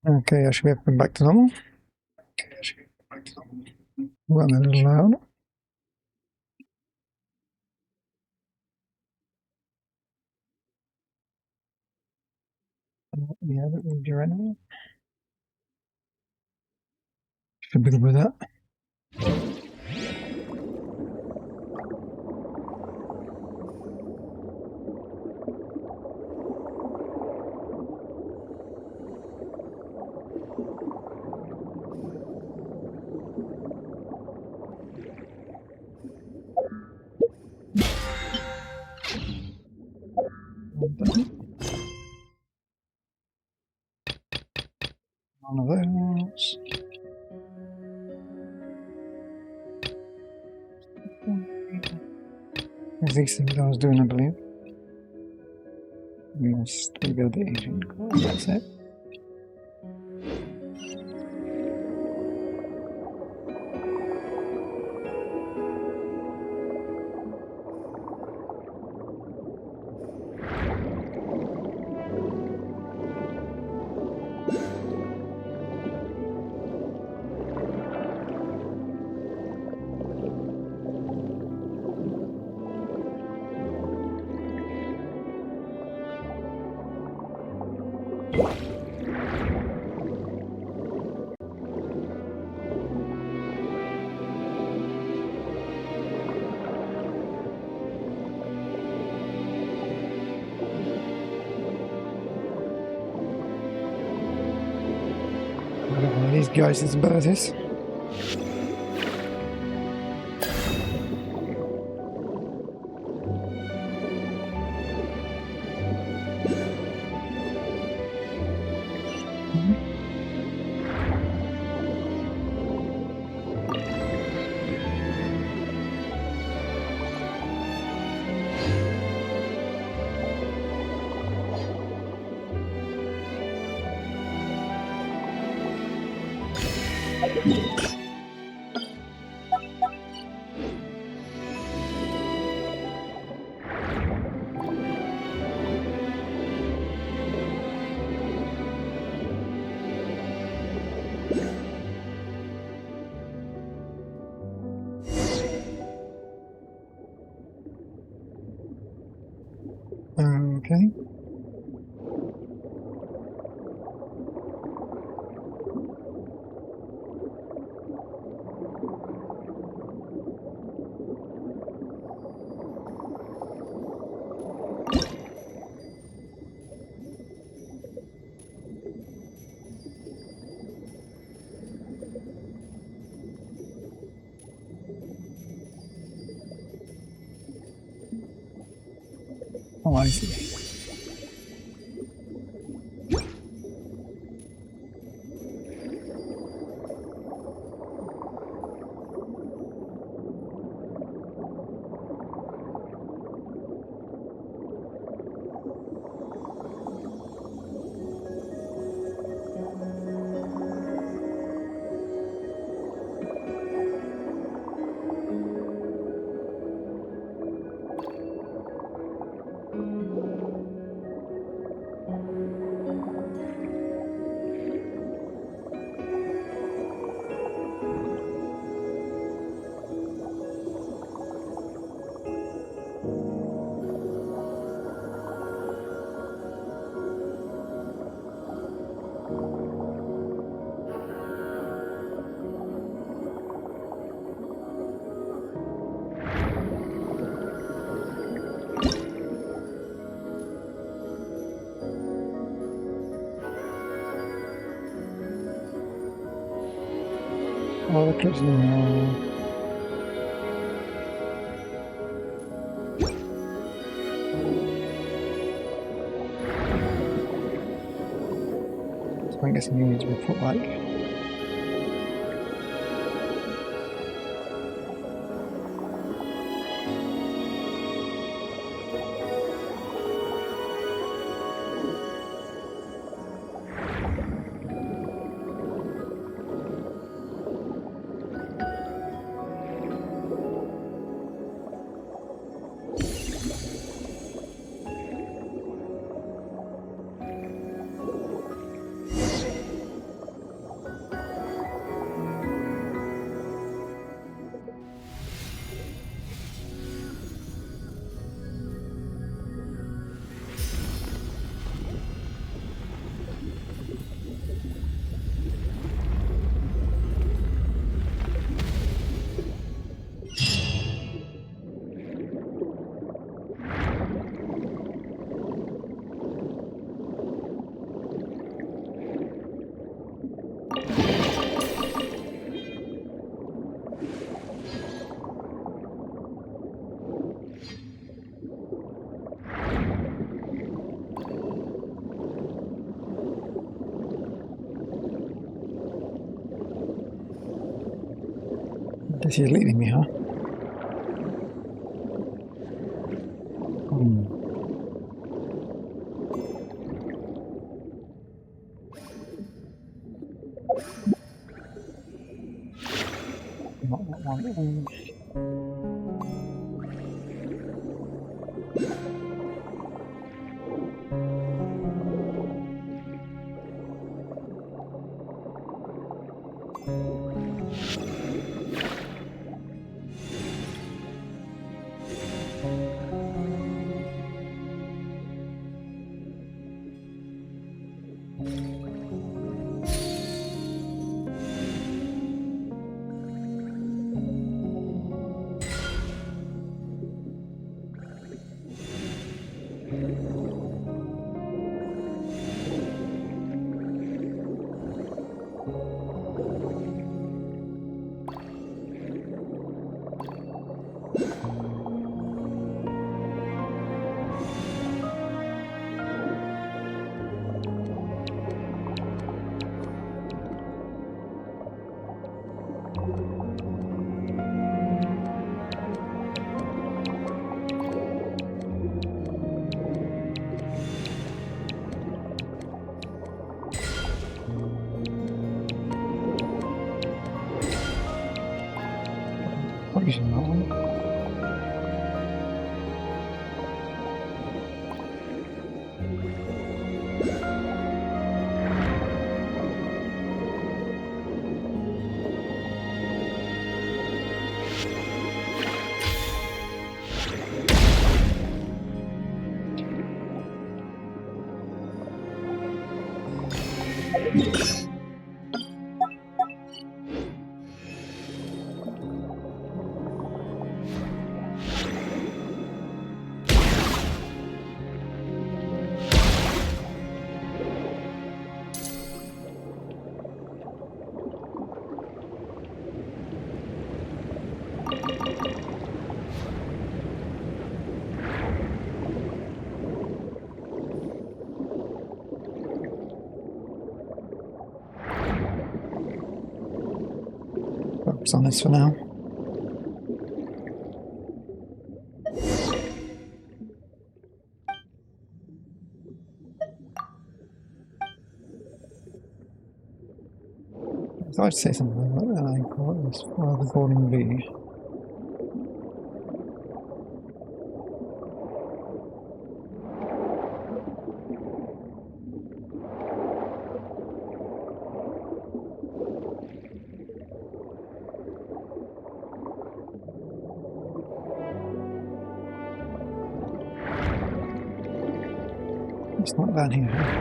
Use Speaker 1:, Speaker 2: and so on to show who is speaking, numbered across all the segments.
Speaker 1: Okay, I should be able to come back to normal. Run a little loud. Yeah, that would be right now. Should be good with that. One of those. There's these things I was doing, I believe. We must rebuild the agent core. That's it. One of these guys' abilities. Okay. Oh, I see. Oh, the kids know. So I guess you need to be put like. This is leading me, huh? Not that one. Using that one. Focus on this for now. I thought I'd say something about that. I call it this for the golden bee. It's not down here.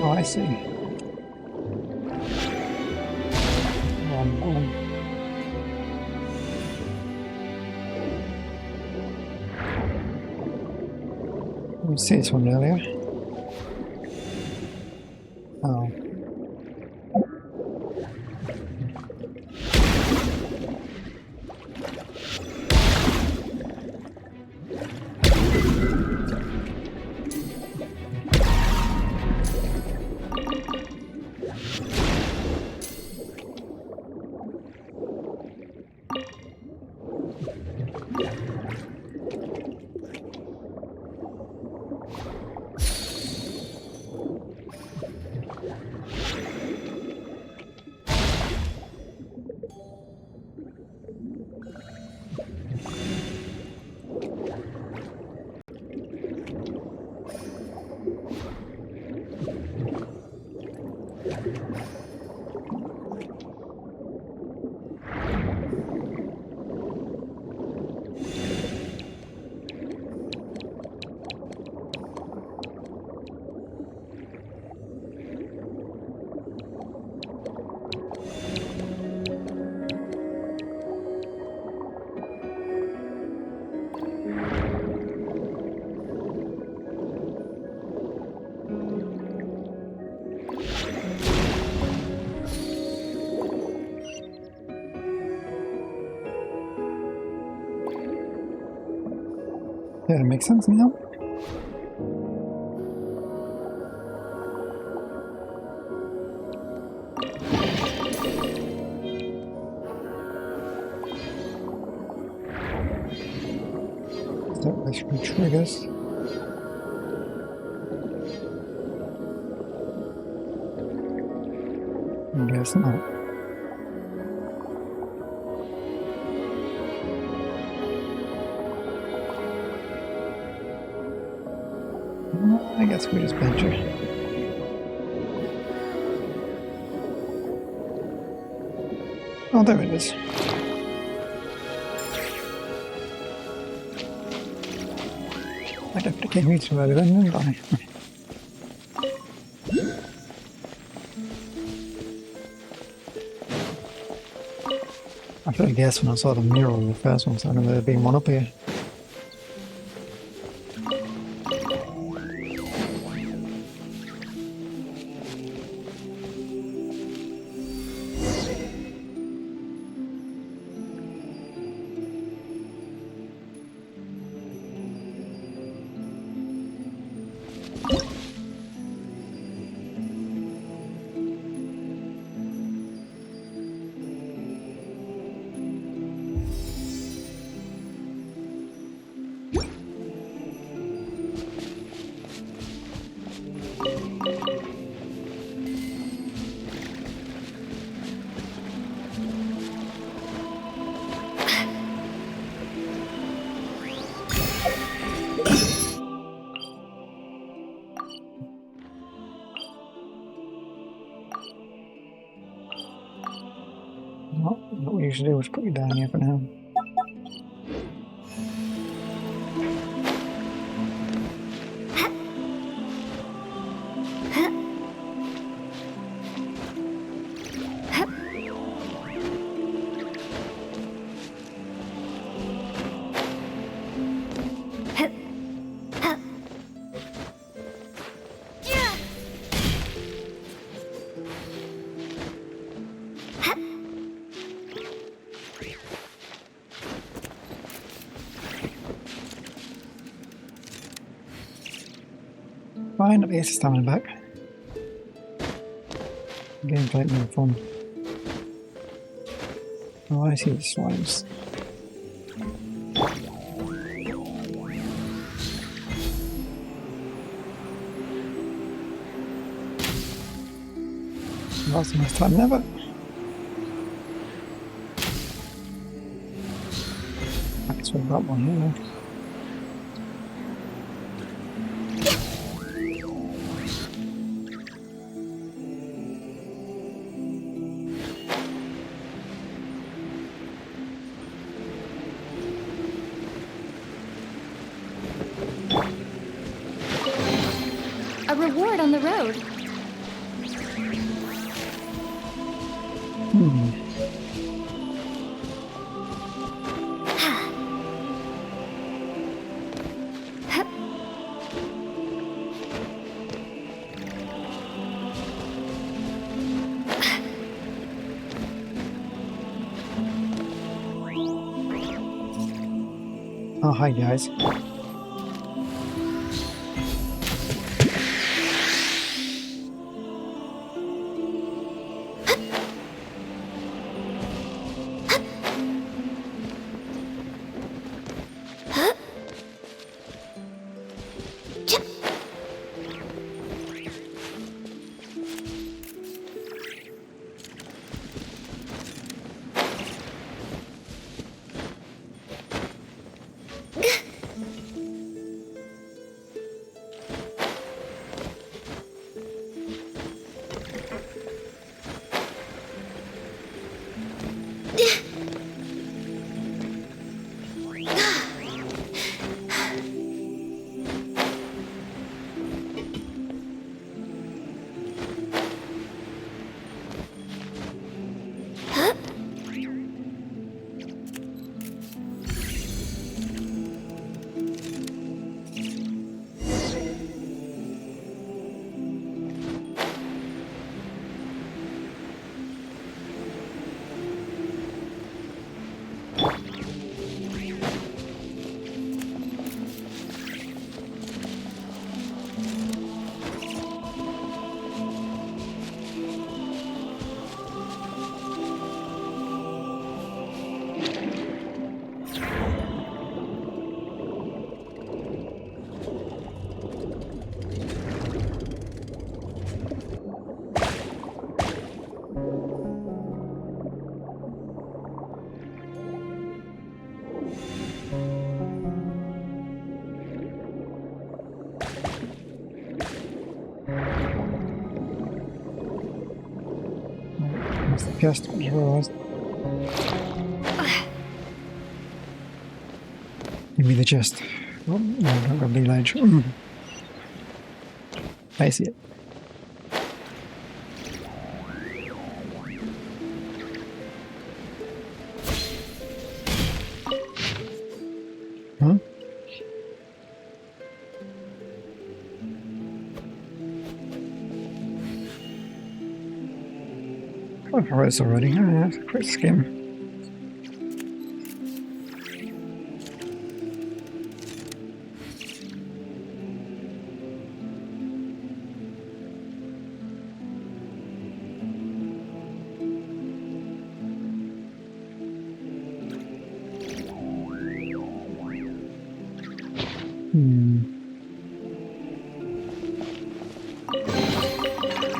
Speaker 1: Oh, I see. I didn't see this one earlier. Oh. Yeah, that makes sense now. That basically triggers. I guess not. I guess we just bench her. Oh, there it is. I definitely came here too early then, didn't I? I should have guessed when I saw the mirror in the first one, so I know there being one up here. Well, what we usually do is put you down here for now. Fine, at least it's coming back. Gameplay more fun. Oh, I see the slimes. That's the most time ever. I guess we've got one here.
Speaker 2: A reward on the road.
Speaker 1: Oh, hi guys. That's the chest, I just realised. Give me the chest. Oh, no, I don't got the ledge. I see it. Huh? Oh, it's already. Oh, yeah, it's a quick skim.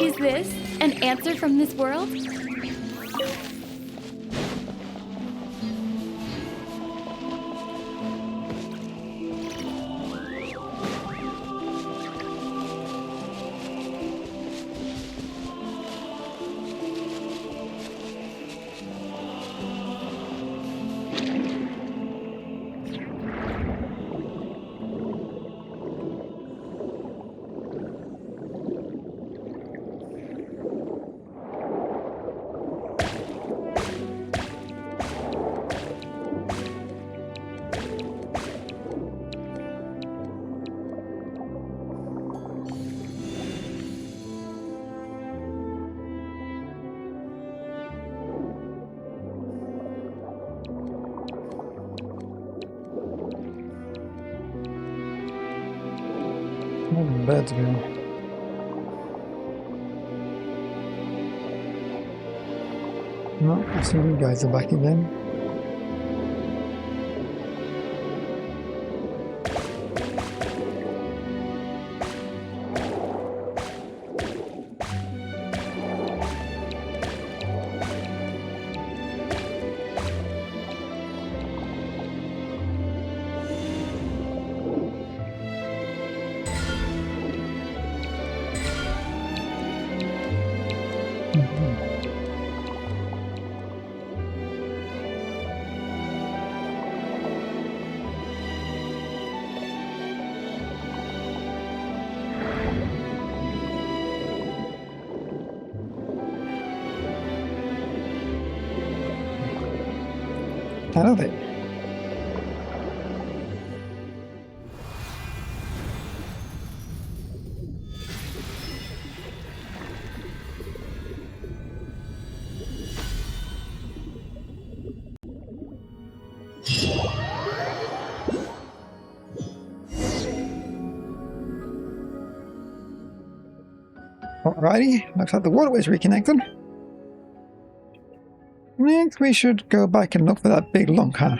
Speaker 2: Is this an answer from this world? Where did the birds go? No, I see you guys are back again. I love it. Alrighty, looks like the waterway's reconnected. Next, we should go back and look for that big lunker.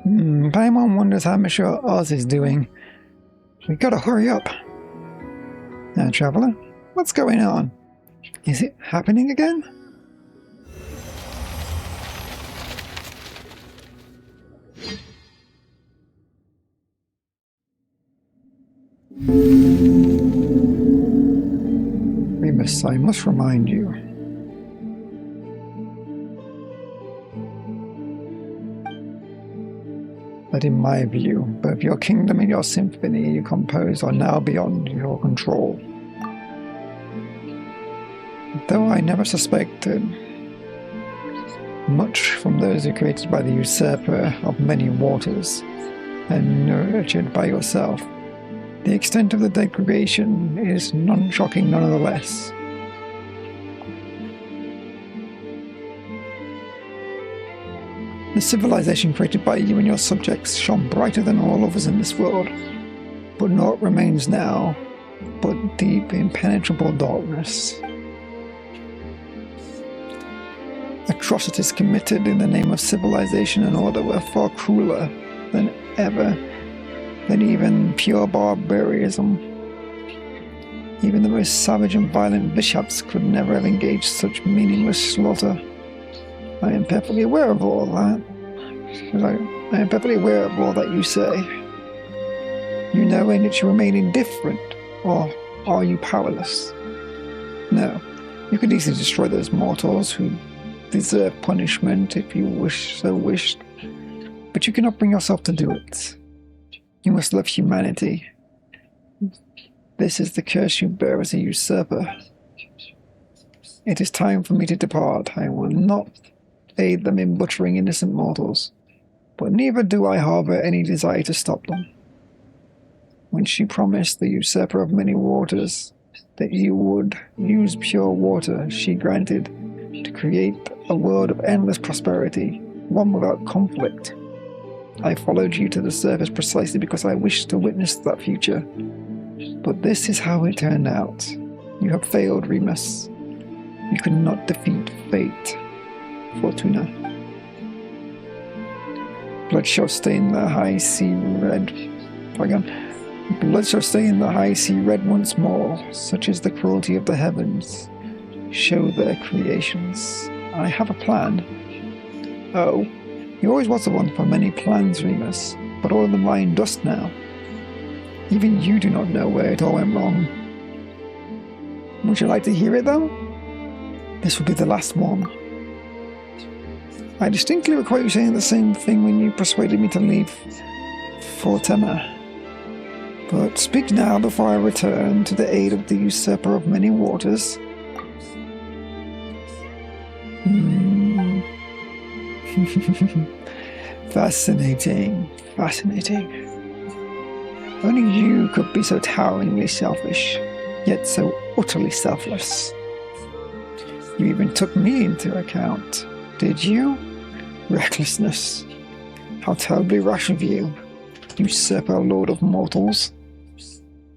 Speaker 2: Paimon wonders how Monsieur Oz is doing. We gotta hurry up. Now, traveler, what's going on? Is it happening again? Remus, I must remind you. That in my view, both your kingdom and your symphony you compose are now beyond your control. Though I never suspected much from those who created by the usurper of many waters and nurtured by yourself, the extent of the degradation is shocking nonetheless. The civilization created by you and your subjects shone brighter than all others in this world, but naught remains now but deep, impenetrable darkness. Atrocities committed in the name of civilization and order were far crueler than even pure barbarism. Even the most savage and violent bishops could never have engaged such meaningless slaughter. I am perfectly aware of all that. I am perfectly aware of all that you say. You know, and yet you remain indifferent, or are you powerless? No, you could easily destroy those mortals who deserve punishment if you wished, but you cannot bring yourself to do it. You must love humanity. This is the curse you bear as a usurper. It is time for me to depart. I will not aid them in butchering innocent mortals, but neither do I harbor any desire to stop them. When she promised the usurper of many waters that you would use pure water, she granted to create a world of endless prosperity, one without conflict. I followed you to the surface precisely because I wished to witness that future. But this is how it turned out. You have failed, Remus. You could not defeat fate, Fortuna. Blood shall stain the high sea red. Blood shall stain the high sea red once more. Such is the cruelty of the heavens. Show their creations. I have a plan. Oh, you always was the one for many plans, Remus, but all of them lie in dust now. Even you do not know where it all went wrong. Would you like to hear it, though? This will be the last one. I distinctly recall you saying the same thing when you persuaded me to leave Fortuna. But speak now before I return to the aid of the usurper of many waters. Fascinating. Only you could be so toweringly selfish, yet so utterly selfless. You even took me into account, did you? Recklessness. How terribly rash of you, usurper lord of mortals.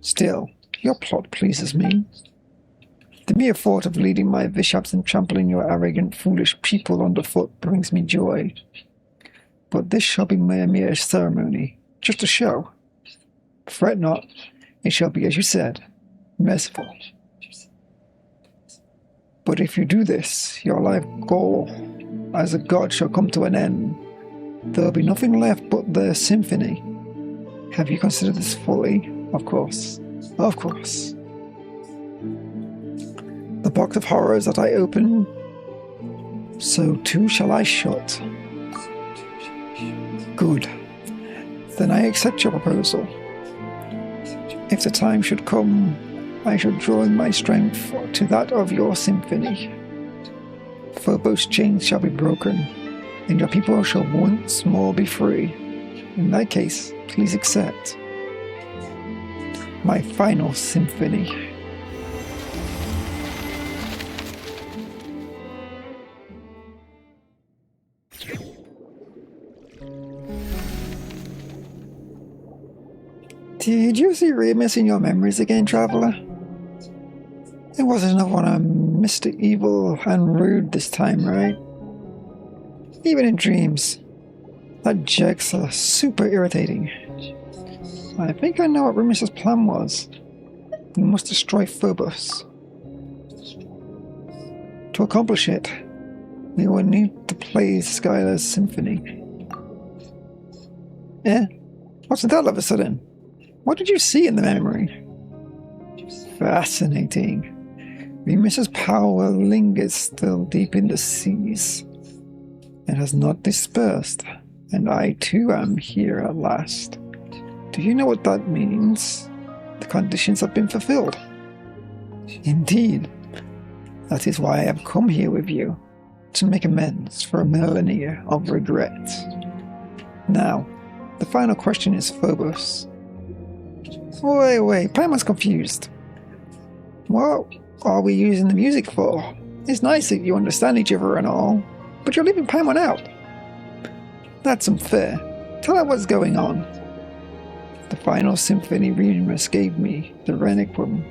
Speaker 2: Still, your plot pleases me. The mere thought of leading my bishops and trampling your arrogant, foolish people underfoot brings me joy. But this shall be a mere ceremony, just a show. Fret not, it shall be as you said, merciful. But if you do this, your life goal as a god shall come to an end. There will be nothing left but the symphony. Have you considered this fully? Of course. Of course. The box of horrors that I open, so too shall I shut. Good. Then I accept your proposal. If the time should come, I shall join my strength to that of your symphony. Phobos' chains shall be broken, and your people shall once more be free. In that case, please accept my final symphony. Did you see Remus in your memories again, Traveller? It wasn't another one of Mr. Evil and rude this time, right? Even in dreams. That jerk's super irritating. I think I know what Remus's plan was. We must destroy Phobos. To accomplish it, we will need to play Skylar's symphony. What's that all of a sudden? What did you see in the memory? Fascinating. Remus's power lingers still deep in the seas. It has not dispersed, and I too am here at last. Do you know what that means? The conditions have been fulfilled. Indeed. That is why I have come here with you, to make amends for a millennia of regret. Now, the final question is Phobos. Wait, Paimon's confused. What are we using the music for? It's nice that you understand each other and all, but you're leaving Paimon out. That's unfair. Tell her what's going on. The final symphony Remus gave me, the Requiem,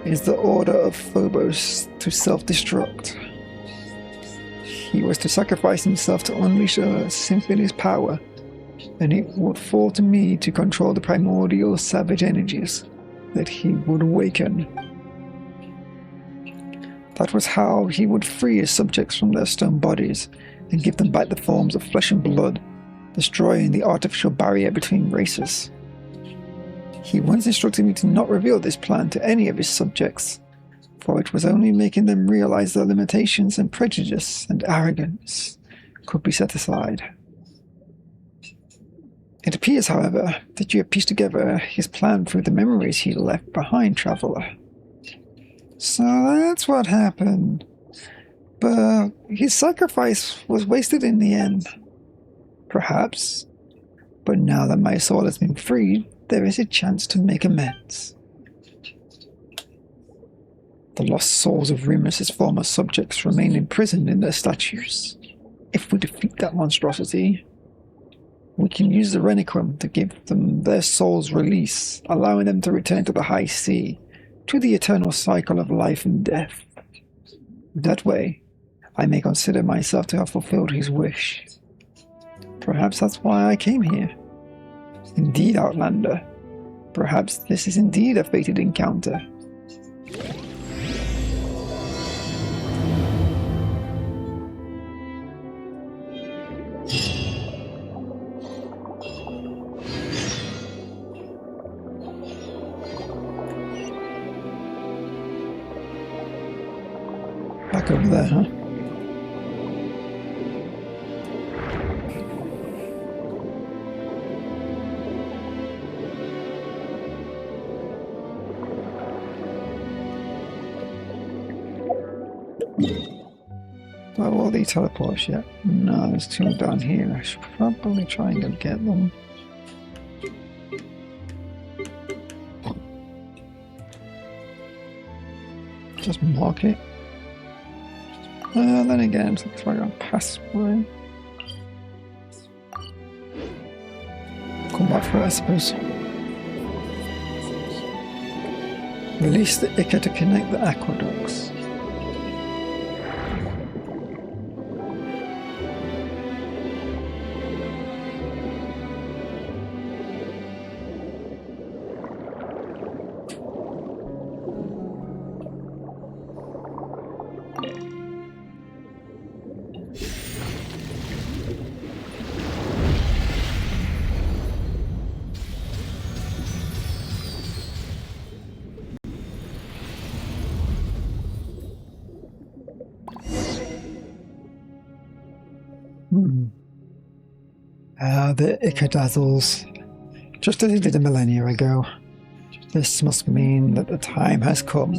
Speaker 2: is the order of Phobos to self-destruct. He was to sacrifice himself to unleash a symphony's power, and it would fall to me to control the primordial savage energies that he would awaken. That was how he would free his subjects from their stone bodies and give them back the forms of flesh and blood destroying the artificial barrier between races. He once instructed me to not reveal this plan to any of his subjects, for it was only making them realize their limitations and prejudice and arrogance could be set aside. It appears, however, that you have pieced together his plan through the memories he left behind, Traveler. So that's what happened. But his sacrifice was wasted in the end. Perhaps. But now that my soul has been freed, there is a chance to make amends. The lost souls of Remus's former subjects remain imprisoned in their statues. If we defeat that monstrosity, we can use the Reliquum to give them their souls release, allowing them to return to the High Sea, to the eternal cycle of life and death. That way, I may consider myself to have fulfilled his wish. Perhaps that's why I came here. Indeed, Outlander. Perhaps this is indeed a fated encounter. Back over there, huh? Well, will they teleport us yet? No, there's two down here. I should probably try and go get them. Just mark it. Then again, it looks like I'll pass by. Come back for it, I suppose. Release the Ica to connect the aqueducts. The Icadazzles, just as he did a millennia ago. This must mean that the time has come.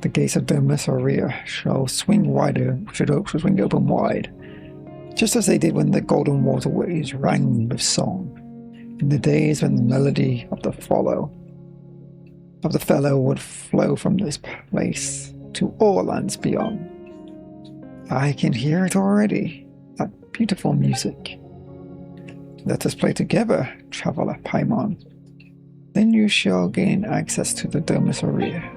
Speaker 2: The gates of Domus Aurea shall swing wider, should swing open wide, just as they did when the golden waterways rang with song, in the days when the melody of the fellow would flow from this place to all lands beyond. I can hear it already, that beautiful music. Let us play together, Traveler Paimon. Then you shall gain access to the Domus Aurea.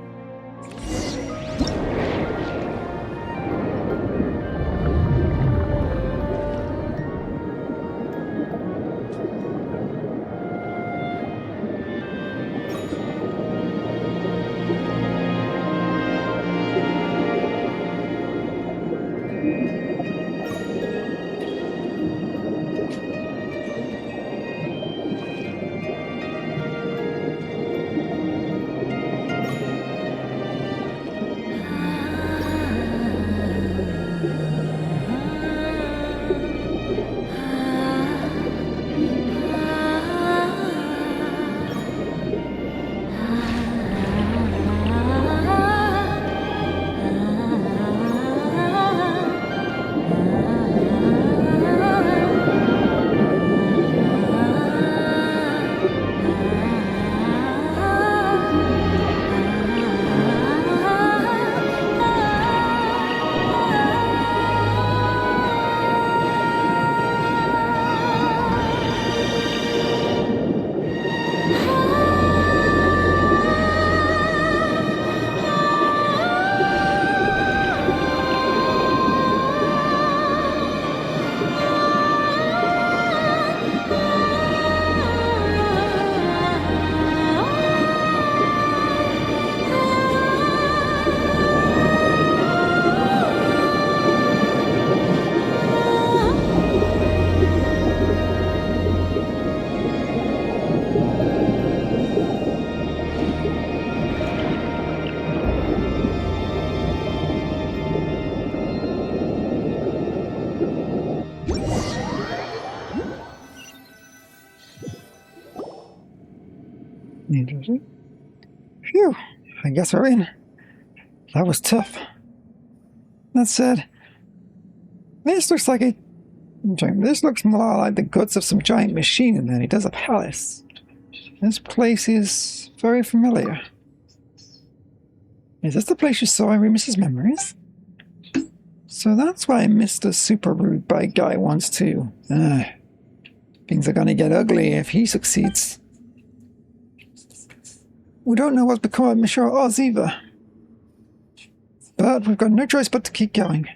Speaker 2: Interesting. Phew, I guess we're in. That was tough. That said, this looks like a... This looks more like the guts of some giant machine than it does a palace. This place is very familiar. Is this the place you saw in Remus's memories? So that's why Mr. Super Rude Bike Guy wants to. Things are gonna get ugly if he succeeds. We don't know what's become of Monsieur Oz either. But we've got no choice but to keep going.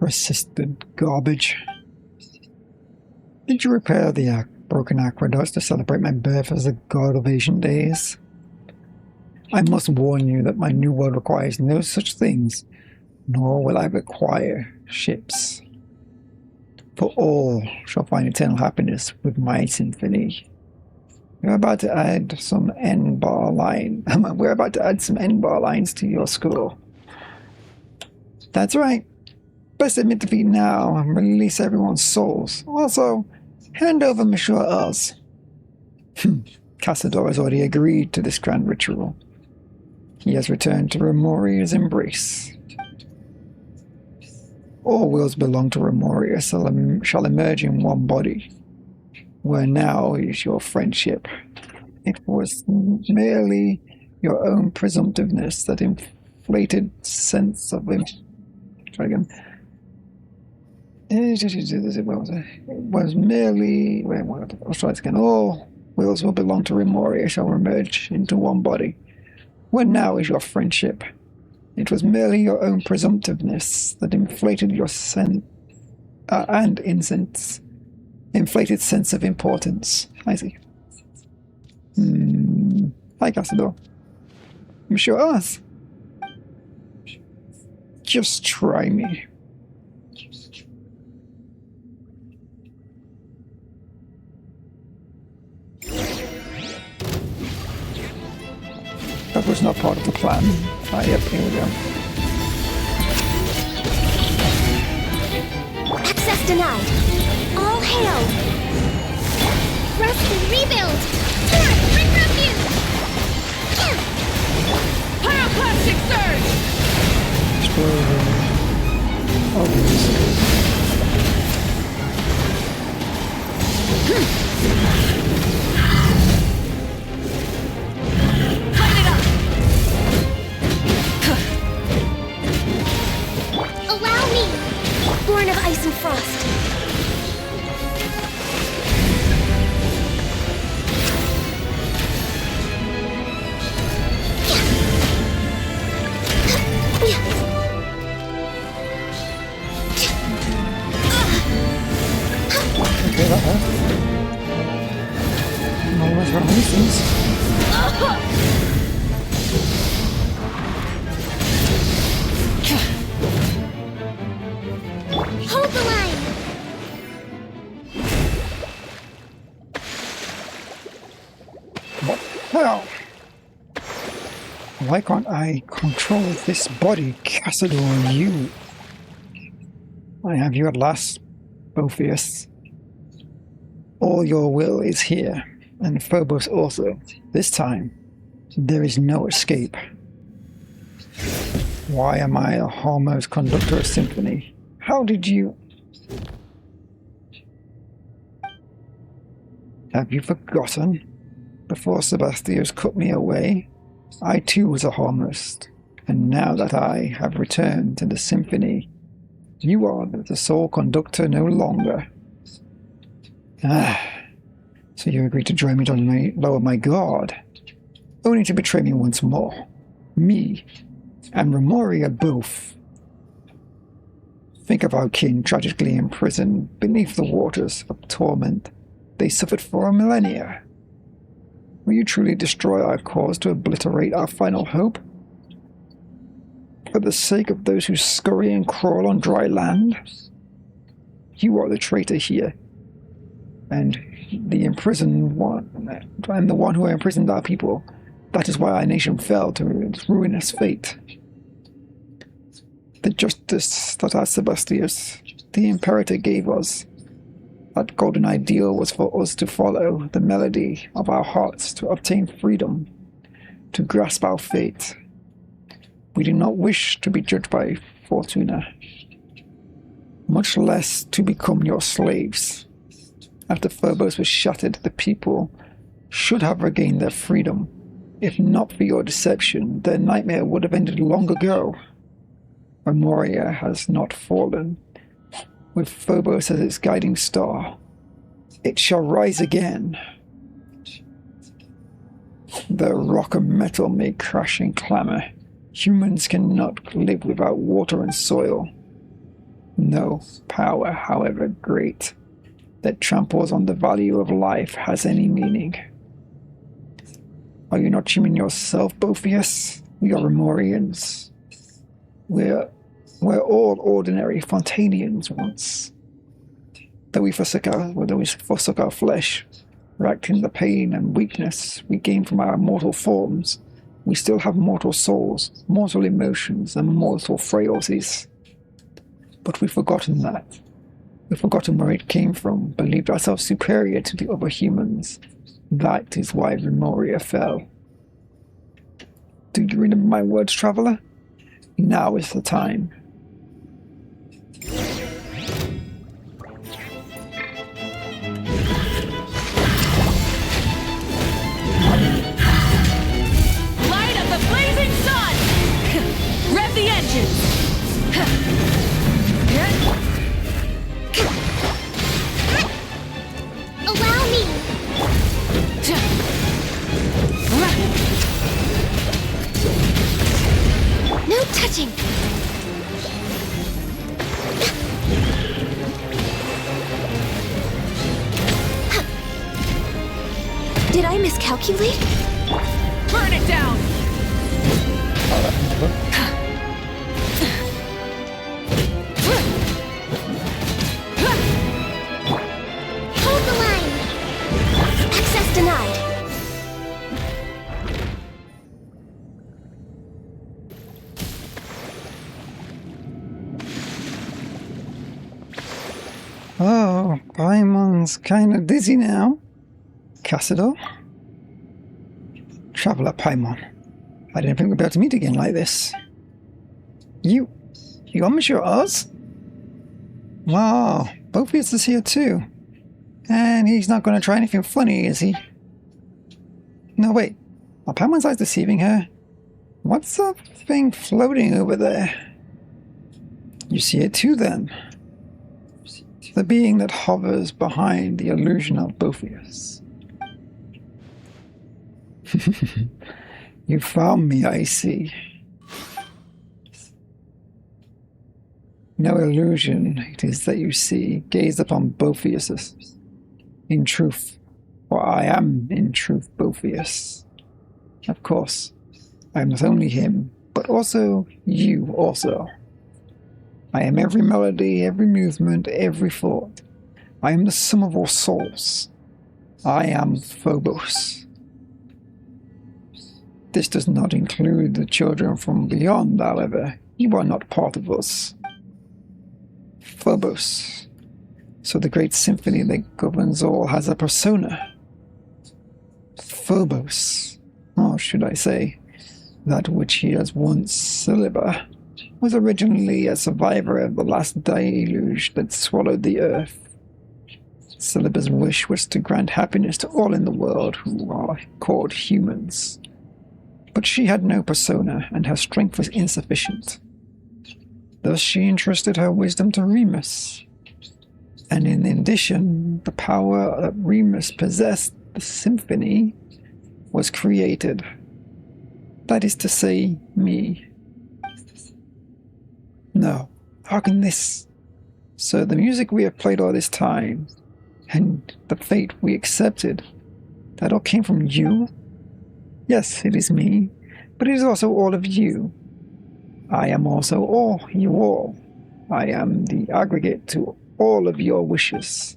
Speaker 2: Persistent garbage. Did you repair the broken aqueducts to celebrate my birth as the god of ancient days? I must warn you that my new world requires no such things, nor will I require ships. For all shall find eternal happiness with my symphony. We're about to add some N-bar line. We're about to add some N-bar lines to your score. That's right. Best admit defeat now and release everyone's souls. Also, hand over Monsieur Oz. Cassador has already agreed to this grand ritual. He has returned to Remoria's embrace. All wills belong to Remoria shall emerge in one body, where now is your friendship. It was merely your own presumptiveness that inflated sense of him. Try again. It was merely... I'll try this again. All wills will belong to Remoria shall emerge into one body. Where now is your friendship? It was merely your own presumptiveness that inflated your inflated sense of importance. I see. Hi, Cassador. Monsieur Oz. Just try me. That was not part of the plan. Yep, here we go.
Speaker 3: Access denied. All hail. Rest and rebuild. Quick refuge. Pyroclastic surge. Born of ice and frost.
Speaker 2: Okay, that hurt. No one's got these things.
Speaker 3: Hold the line!
Speaker 2: What hell? Why can't I control this body, Cassador, you? I have you at last, Bophus. All your will is here, and Phobos also. This time, there is no escape. Why am I a Harmos conductor of symphony? How did you... Have you forgotten? Before Sebastios cut me away, I too was a Harmos, and now that I have returned to the symphony, you are the sole conductor no longer. So you agreed to join me to lower my guard, only to betray me once more. Me, and Remoria both. Think of our kin tragically imprisoned beneath the waters of torment they suffered for a millennia. Will you truly destroy our cause to obliterate our final hope? For the sake of those who scurry and crawl on dry land? You are the traitor here, and the imprisoned one, and the one who imprisoned our people. That is why our nation fell to its ruinous fate. The justice that our Sebastius, the Imperator, gave us, that golden ideal was for us to follow the melody of our hearts to obtain freedom, to grasp our fate. We do not wish to be judged by Fortuna, much less to become your slaves. After Phobos was shattered, the people should have regained their freedom. If not for your deception, their nightmare would have ended long ago. Memoria has not fallen. With Phobos as its guiding star, it shall rise again. The rock of metal may crash and clamor. Humans cannot live without water and soil. No power, however great, that tramples on the value of life has any meaning. Are you not human yourself, Boethius? We are Remorians. We're all ordinary Fontanians once. Though we forsook our flesh, racked in the pain and weakness we gain from our mortal forms, we still have mortal souls, mortal emotions, and mortal frailties. But we've forgotten that. We've forgotten where it came from, believed ourselves superior to the other humans. That is why Remoria fell. Do you remember my words, traveler? Now is the time.
Speaker 3: Light of the blazing sun! Rev the engines! Allow me! No touching! Did I miscalculate? Burn it down! Hold the line! Access denied.
Speaker 2: Oh, Paimon's kind of dizzy now. Cassador? Traveler Paimon. I didn't think we'd be able to meet again like this. You are Monsieur Oz? Wow, Boethius is here too. And he's not going to try anything funny, is he? No, wait. Are Paimon's eyes deceiving her? What's that thing floating over there? You see it too, then? The being that hovers behind the illusion of Boethius. You found me, I see. No illusion it is that you see gazed upon Boethius. In truth, for I am in truth Boethius. Of course, I am not only him, but also you also. I am every melody, every movement, every thought. I am the sum of all souls. I am Phobos. This does not include the children from beyond, however. You are not part of us. Phobos. So the great symphony that governs all has a persona. Phobos. Or should I say, that which he has once Celeber, was originally a survivor of the last deluge that swallowed the earth. Celeber's wish was to grant happiness to all in the world who are called humans. But she had no persona, and her strength was insufficient. Thus she entrusted her wisdom to Remus. And in addition, the power that Remus possessed, the symphony, was created. That is to say, me. No, how can this? Sir, the music we have played all this time, and the fate we accepted, that all came from you? Yes, it is me, but it is also all of you. I am also all you all. I am the aggregate to all of your wishes.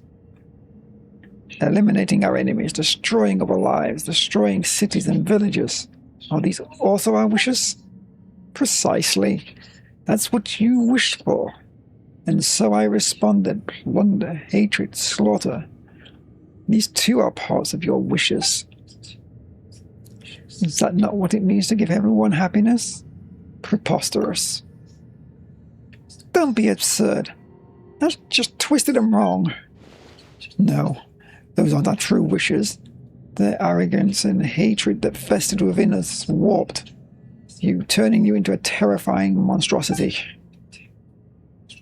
Speaker 2: Eliminating our enemies, destroying our lives, destroying cities and villages. Are these also our wishes? Precisely. That's what you wished for. And so I responded. Plunder, hatred, slaughter. These too are parts of your wishes. Is that not what it means to give everyone happiness? Preposterous. Don't be absurd. That's just twisted and wrong. No, those aren't our true wishes. Their arrogance and hatred that festered within us warped you, turning you into a terrifying monstrosity.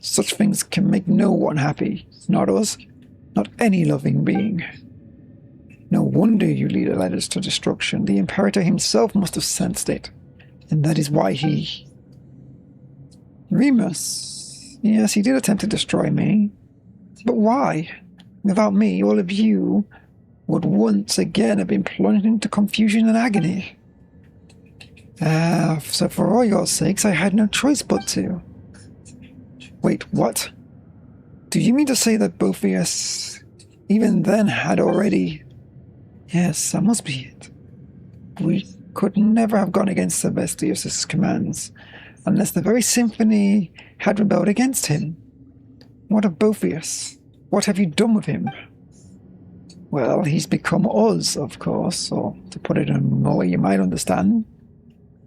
Speaker 2: Such things can make no one happy. Not us. Not any loving being. No wonder you led us to destruction. The Imperator himself must have sensed it. And that is why he... Remus. Yes, he did attempt to destroy me. But why? Without me, all of you would once again have been plunged into confusion and agony. So for all your sakes, I had no choice but to. Wait, what? Do you mean to say that both of us, even then, had already... Yes, that must be it. We could never have gone against Sebastius' commands, unless the very symphony had rebelled against him. What of Boethius? What have you done with him? Well, he's become us, of course, or to put it in a way you might understand.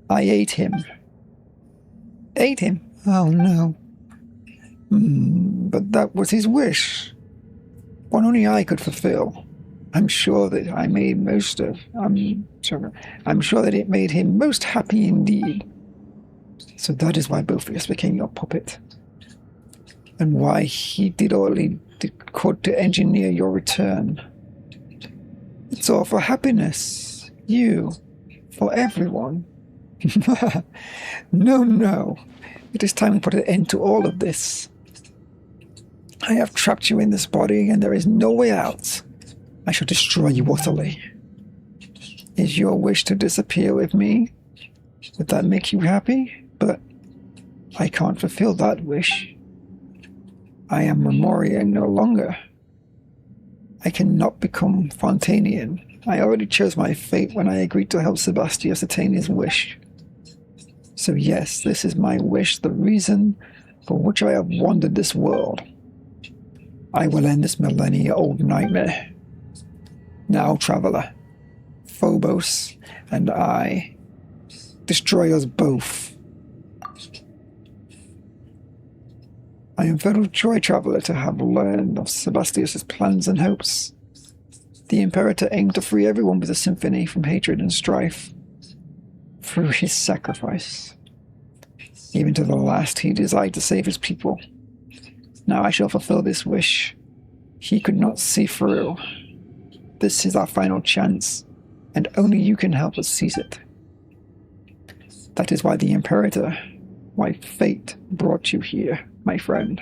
Speaker 2: I ate him. Ate him? Oh no. But that was his wish. One only I could fulfill. I'm sure that I'm sure that it made him most happy indeed. So that is why Boethius became your puppet. And why he did all he could to engineer your return. It's all for happiness. You. For everyone. No. It is time we put an end to all of this. I have trapped you in this body, and there is no way out. I shall destroy you utterly. Is your wish to disappear with me? Would that make you happy? But I can't fulfill that wish. I am Memoria no longer. I cannot become Fontanian. I already chose my fate when I agreed to help Sebastius attain his wish. So yes, this is my wish, the reason for which I have wandered this world. I will end this millennia-old nightmare. Now, traveler, Phobos and I, destroy us both. I am filled with joy, traveler, to have learned of Sebastius' plans and hopes. The Imperator aimed to free everyone with the symphony from hatred and strife. Through his sacrifice. Even to the last, he desired to save his people. Now I shall fulfill this wish. He could not see through. This is our final chance, and only you can help us seize it. That is why the Imperator, why fate brought you here, my friend.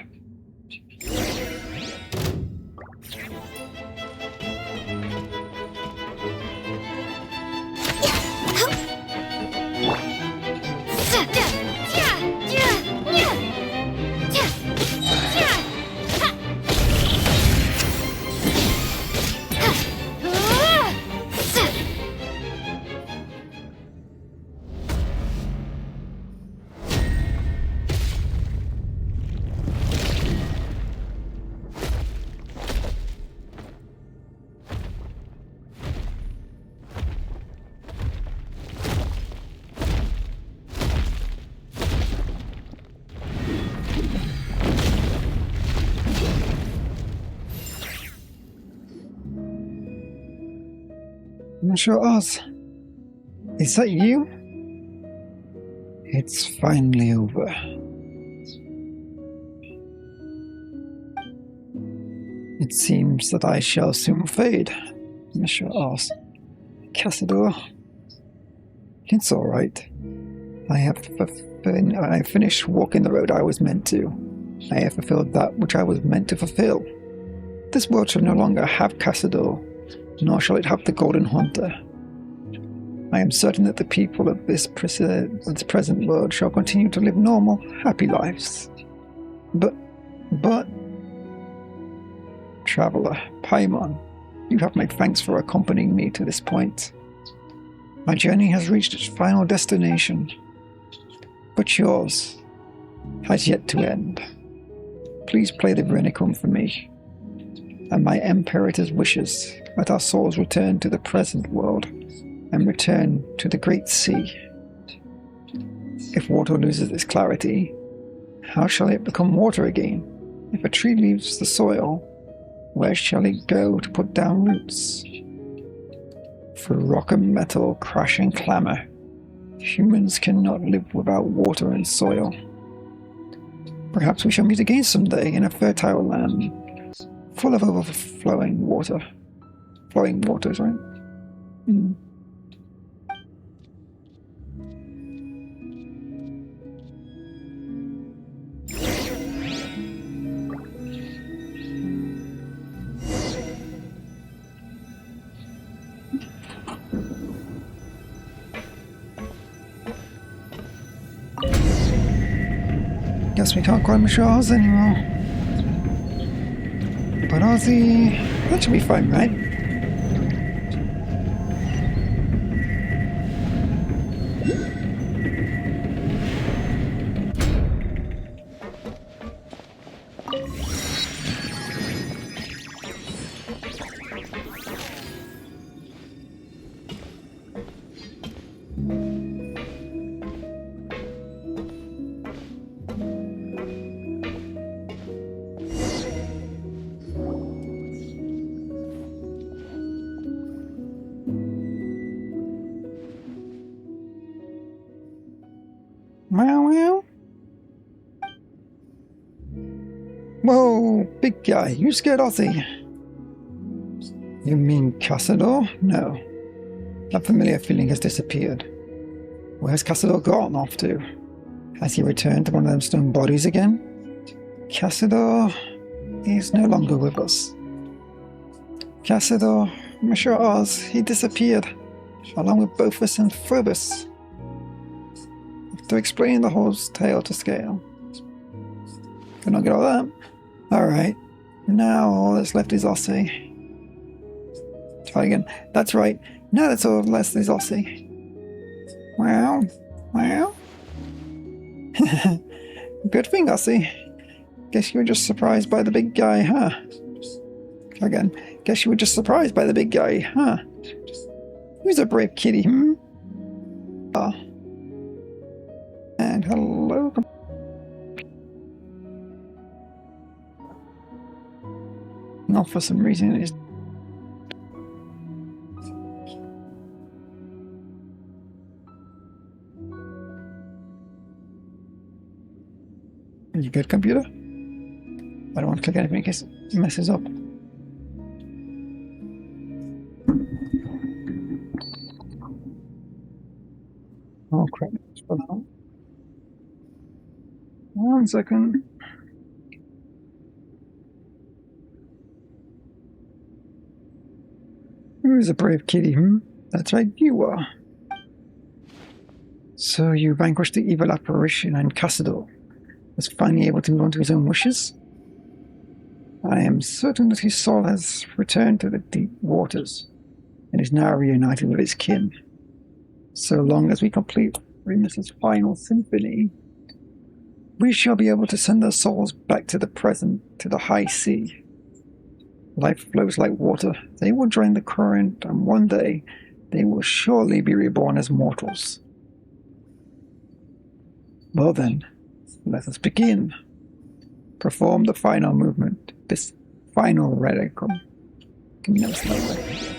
Speaker 2: Monsieur Oz, is that you? It's finally over. It seems that I shall soon fade, Monsieur Oz. Cassador. It's all right. I have I finished walking the road I was meant to. I have fulfilled that which I was meant to fulfill. This world shall no longer have Cassador, nor shall it have the Golden Hunter. I am certain that the people of this present world shall continue to live normal, happy lives. But... Traveler, Paimon, you have my thanks for accompanying me to this point. My journey has reached its final destination, but yours has yet to end. Please play the Renicum for me, and my Imperator's wishes that our souls return to the present world and return to the Great Sea. If water loses its clarity, how shall it become water again? If a tree leaves the soil, where shall it go to put down roots? Through rock and metal, crash and clamor, humans cannot live without water and soil. Perhaps we shall meet again someday in a fertile land, full of overflowing water. Flowing waters, right? Guess we can't climb shores anymore. But Ozzy, that should be fine, right? Meow meow. Whoa, big guy, you scared Ozzy. You mean Cassador? No. That familiar feeling has disappeared. Where's Cassador gone off to? Has he returned to one of them stone bodies again? Cassador is no longer with us. Cassador, Monsieur Oz, he disappeared, along with Bophus and Phobos. To explain the whole tale to scale. Can I get all that? Alright. Now all that's left is Ossie. Try again. That's right. Now that's all left is Ossie. Wow. Wow. Good thing, Ossie. Guess you were just surprised by the big guy, huh? Try again. Guess you were just surprised by the big guy, huh? Who's a brave kitty, hmm? Ah. And hello. Not for some reason it is. You good, computer? I don't want to click anything in case it messes up. Oh crap. 1 second. Who's a brave kitty, hmm? That's right, you are. So you vanquished the evil apparition and Cassador was finally able to move on to his own wishes? I am certain that his soul has returned to the deep waters and is now reunited with its kin. So long as we complete Remus's final symphony, we shall be able to send their souls back to the present, to the high sea. Life flows like water. They will join the current, and one day they will surely be reborn as mortals. Well then, let us begin. Perform the final movement, this final reticum. Can you notice that?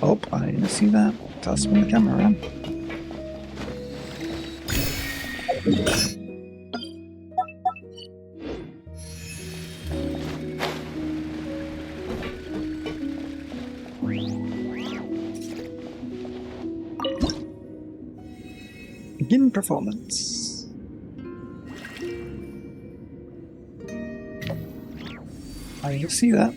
Speaker 2: Oh, I didn't see that. I'll spin the camera around. Begin performance. I see that.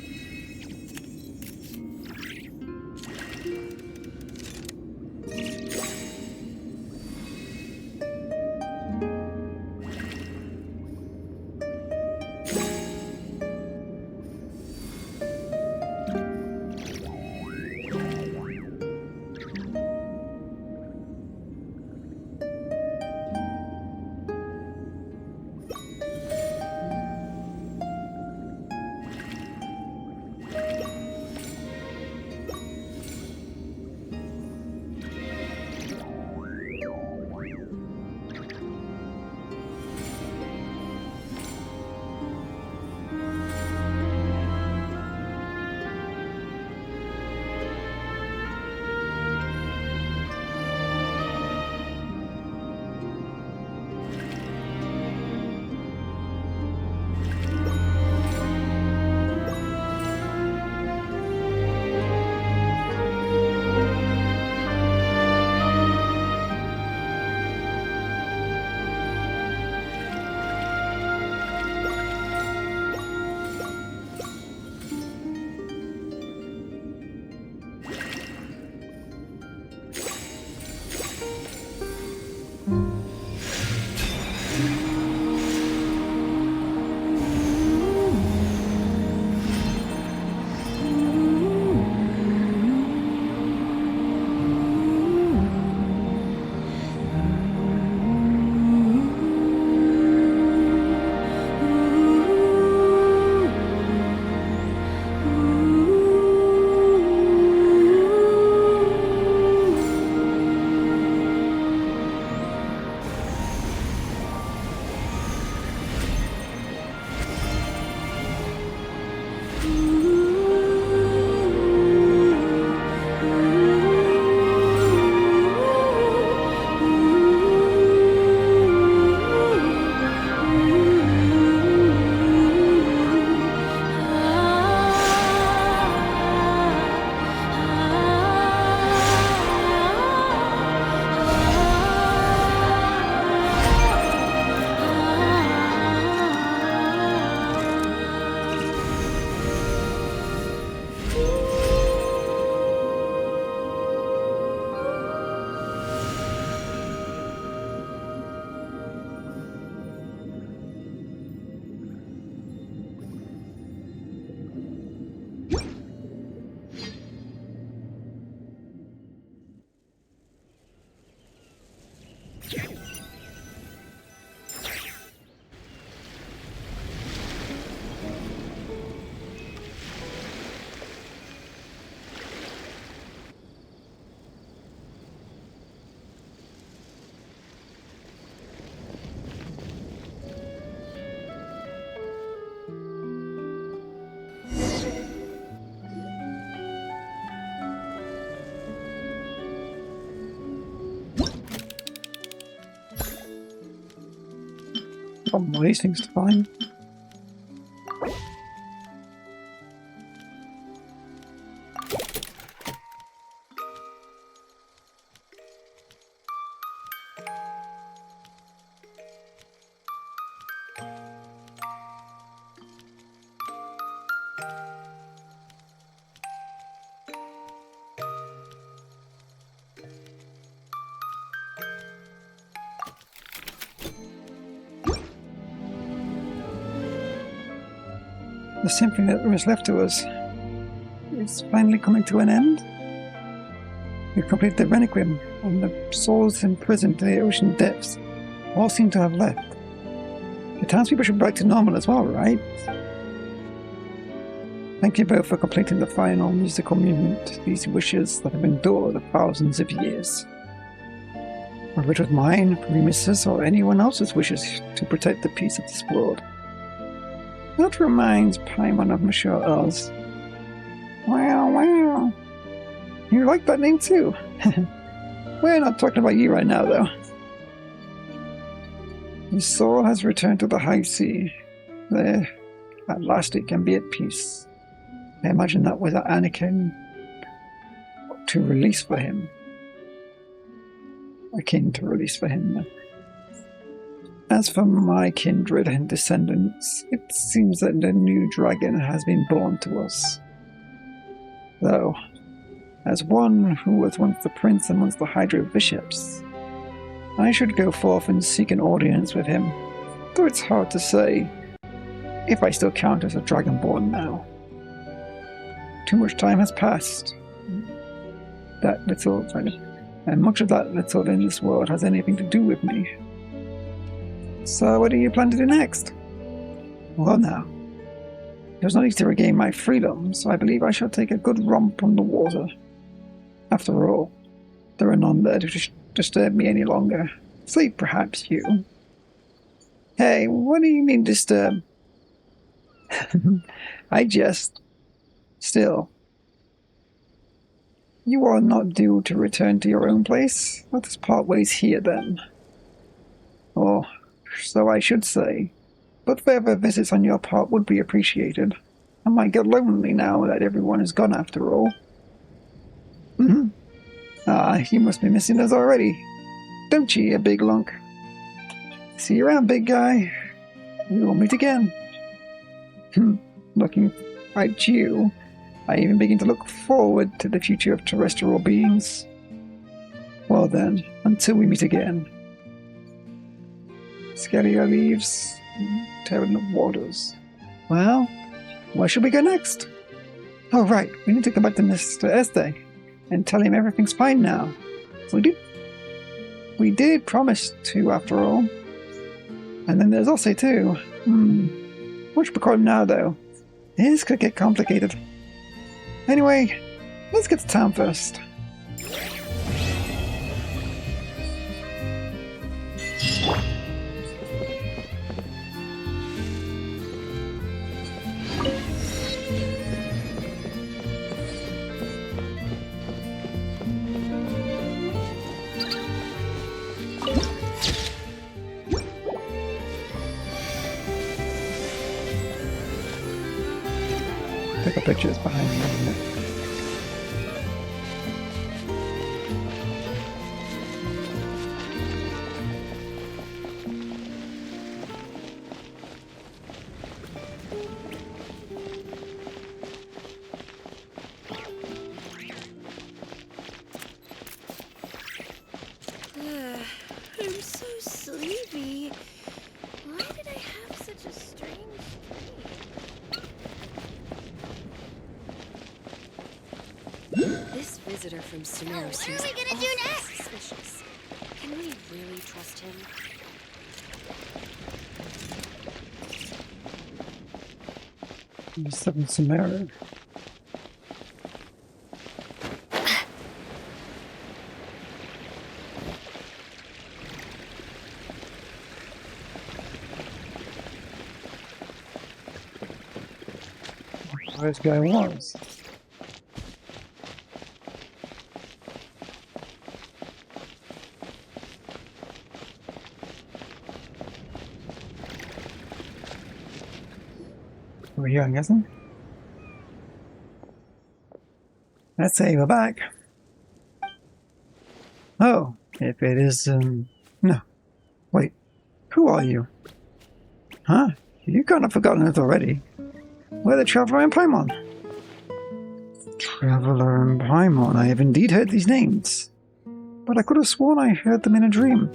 Speaker 2: Got more these things to find. The symphony that there is left to us is finally coming to an end. We've completed the Requiem, and the souls imprisoned in the ocean depths all seem to have left. The townspeople should be back to normal as well, right? Thank you both for completing the final musical movement, these wishes that have endured thousands of years. Whether it was mine, Remus's, or anyone else's wishes to protect the peace of this world. That reminds Paimon of Monsieur Oz. Wow, wow. You like that name too? We're not talking about you right now, though. His soul has returned to the high sea. There, at last it can be at peace. I imagine that was Anakin to release for him. akin to release for him. As for my kindred and descendants, it seems that a new dragon has been born to us. Though, as one who was once the prince amongst the Hydra bishops, I should go forth and seek an audience with him, though it's hard to say if I still count as a dragonborn now. Too much time has passed. That little, and much of that little in this world has anything to do with me. So what do you plan to do next? Well now, there's no need to regain my freedom, so I believe I shall take a good romp on the water. After all, there are none there to disturb me any longer. Sleep, perhaps, you. Hey, what do you mean disturb? I jest. Still, you are not due to return to your own place. Let us part ways here, then. Or so I should say, but further visits on your part would be appreciated. I might get lonely now that everyone is gone after all. You must be missing us already, don't you, you big lunk? See you around, big guy. We will meet again. Looking at you, I even begin to look forward to the future of terrestrial beings. Well then, until we meet again. Scalia leaves, turbulent waters. Well, where should we go next? Oh right, we need to go back to Mr. Este and tell him everything's fine now. We did promise to, after all. And then there's also too. What should we call him now, though? This could get complicated. Anyway, let's get to town first. Take a picture, it's behind me, isn't it?
Speaker 4: I'm so sleepy. Why did I have such a strange dream? This visitor from Sumeru seems awfully suspicious. Can we really trust him?
Speaker 2: Seven Sumeru. Where this guy was. Over here, I'm guessing. Let's say we're back. Oh, if it is, no. Wait, who are you? Huh? You can't have forgotten it already. We're the Traveler and Paimon. Traveler and Paimon, I have indeed heard these names. But I could have sworn I heard them in a dream.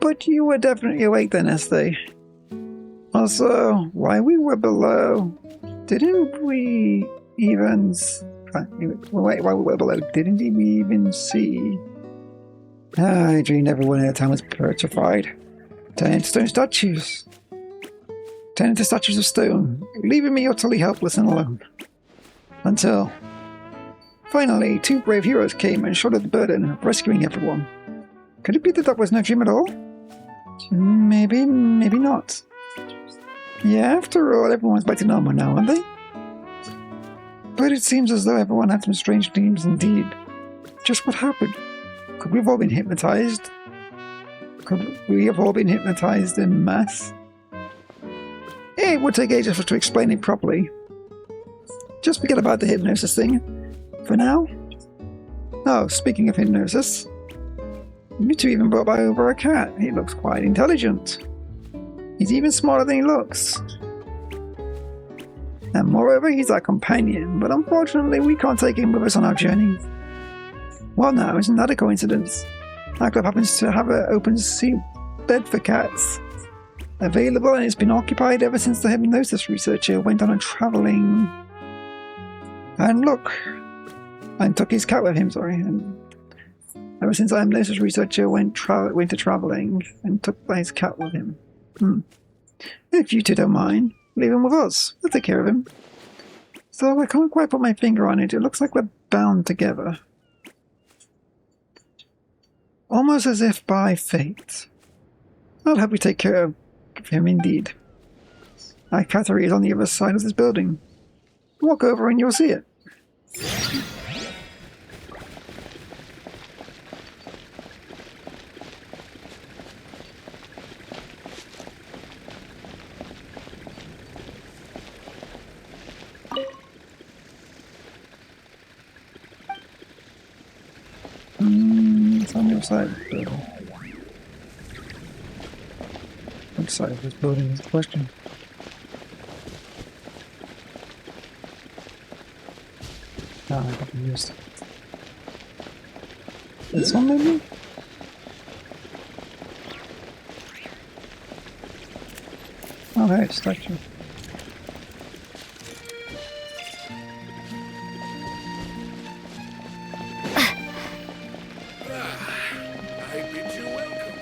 Speaker 2: But you were definitely awake then, Este. Also, while we were below, didn't we even... Wait, while we were below, didn't we even see... I dreamed everyone in the town was petrified. Turned into stone statues. Turned into statues of stone, leaving me utterly helpless and alone. Until... finally, two brave heroes came and shouldered the burden of rescuing everyone. Could it be that that was no dream at all? Maybe, maybe not. Yeah, after all, everyone's back to normal now, aren't they? But it seems as though everyone had some strange dreams indeed. Just what happened? Could we have all been hypnotized? Could we have all been hypnotized en masse? It would take ages for us to explain it properly. Just forget about the hypnosis thing. For now, Oh, speaking of hypnosis, you two even brought over a cat. He looks quite intelligent. He's even smarter than he looks. And moreover, he's our companion, but unfortunately we can't take him with us on our journey. Well now, isn't that a coincidence? Our club happens to have an open seat bed for cats available, and it's been occupied ever since the hypnosis researcher went on a travelling... And look, and took his cat with him, sorry. And ever since the hypnosis researcher went to travelling and took his cat with him. If you two don't mind, leave him with us. We'll take care of him. So I can't quite put my finger on it. It looks like we're bound together. Almost as if by fate. I'll help you take care of him indeed. Our cattery is on the other side of this building. Walk over and you'll see it. It's on the other side of the building. Which side of this building is the question? I got confused. This one maybe? Oh hey, statue.
Speaker 5: I bid you welcome.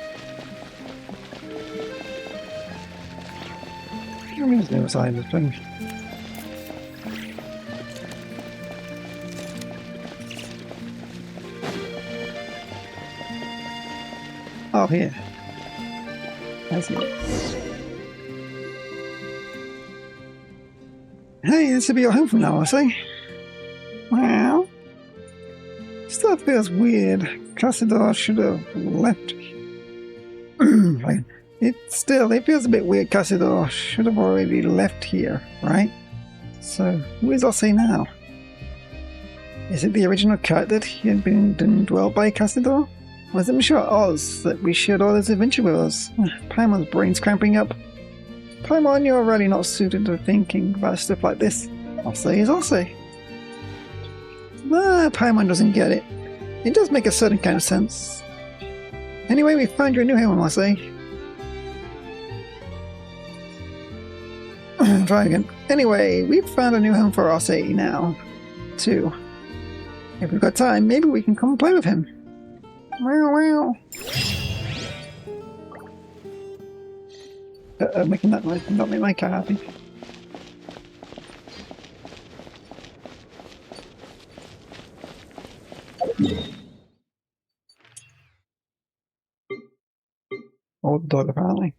Speaker 2: What means the other side of this building? Oh, here. I see it. Hey, this will be your home from now, I say. Well, still feels weird. Cassidor should have left. It feels a bit weird. Cassidor should have already left here, right? So, who is Osse now? Is it the original cat that he had been dwelt by Cassidor? Was it Monsieur Oz that we shared all this adventure with us? Paimon's brain's cramping up. Paimon, you're really not suited to thinking about stuff like this. Osse is Osse. Paimon doesn't get it. It does make a certain kind of sense. Anyway, we found your new home, Osse. Try again. Anyway, we've found a new home for Osse now, too. If we've got time, maybe we can come and play with him. Wow. Making that noise not make my cat happy. Old dog, apparently.